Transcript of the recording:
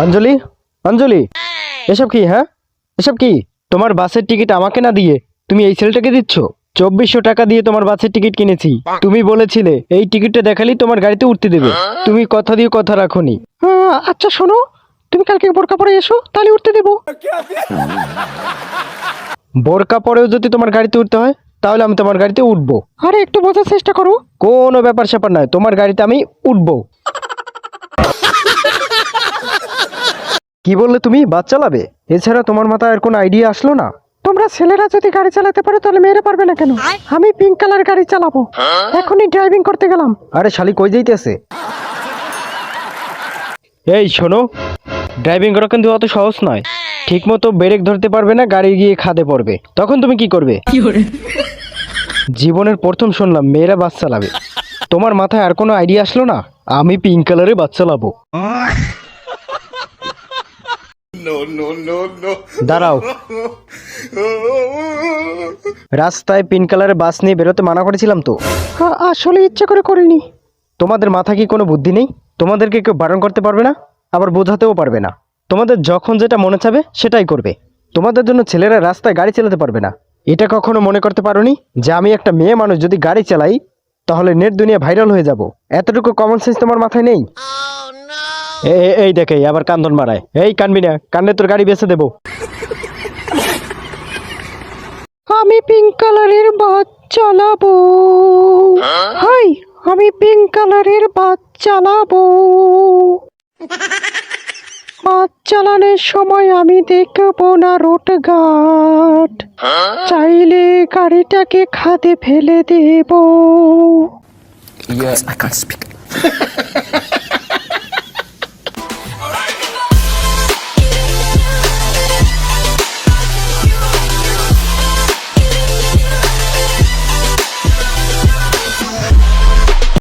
অঞ্জলি, অঞ্জলি, এসব কি? হ্যাঁ, এসব কি? তোমার বাসের টিকিট আমাকে না দিয়ে তুমি এই ছেলেটাকে দিচ্ছ? 2400 টাকা দিয়ে তোমার বাসের টিকিট কিনেছি। তুমি বলেছিলে এই টিকিটটা দেখালেই তোমার গাড়িতে উঠতে দেবে। তুমি কথা দিয়ে কথা রাখোনি। আচ্ছা শোনো, তুমি কালকে বোরকা পরে এসো, তাহলে উঠতে দেবো। বোরকা পরেও যদি তোমার গাড়িতে উঠতে হয় তাহলে আমি তোমার গাড়িতে উঠবো। আরে একটু বোঝার চেষ্টা করো। কোনো ব্যাপার স্যাপার নয়, তোমার গাড়িতে আমি উঠবো। কি বললে তুমি? বাস চালাবে? এছাড়া তোমার মাথায় আর কোনো আইডিয়া আসলো না? তোমরা ছেলেরা যদি গাড়ি চালাতে পারো তাহলে মেয়েরা পারবে না কেন? আমি পিঙ্ক কালার গাড়ি চালাবো, এখনই ড্রাইভিং করতে গেলাম। আরে শালি কই যাইতেছে? এই শোনো, ড্রাইভিং করা কিন্তু অত সহজ নয়। ঠিক মতো ব্রেক ধরতে পারবে না, গাড়ি গিয়ে খাদে পড়বে, তখন তুমি কি করবে? জীবনের প্রথম শুনলাম মেয়েরা বাস চালাবে। তোমার মাথায় আর কোনো আইডিয়া আসলো না? আমি পিঙ্ক কালারে বাস চালাবো। দাঁড়াও, রাস্তায় পিঙ্ক কালারের বাস নিয়ে বেরোতে মানা করেছিলাম তো। আসলে ইচ্ছে করে করিনি। তোমাদের মাথা কি কোনো বুদ্ধি নেই? তোমাদেরকে কেউ বারণ করতে পারবে না, আবার বোঝাতেও পারবে না। তোমাদের যখন যেটা মনে চাবে সেটাই করবে। তোমাদের জন্য ছেলেরা রাস্তায় গাড়ি চালাতে পারবে না। এটা কখনো মনে করতে পারোনি যে আমি একটা মেয়ে মানুষ যদি গাড়ি চালাই তাহলে নেট দুনিয়া ভাইরাল হয়ে যাব? এতটুকু কমন সেন্স তোমার মাথায় নেই? এই দেখে আবার কান্দন মারায়। এই কানবি না, কানলে তোর গাড়ি বেচে দেবো। আমি পিঙ্ক কালারের বাস চালাবো। হাই, আমি পিঙ্ক কালারের বাস চালাবো। বাস চালানোর সময় আমি দেখবো না রোড গার্ড, চাইলে গাড়িটাকে খাদে ফেলে দেবো। Yes, I can't speak.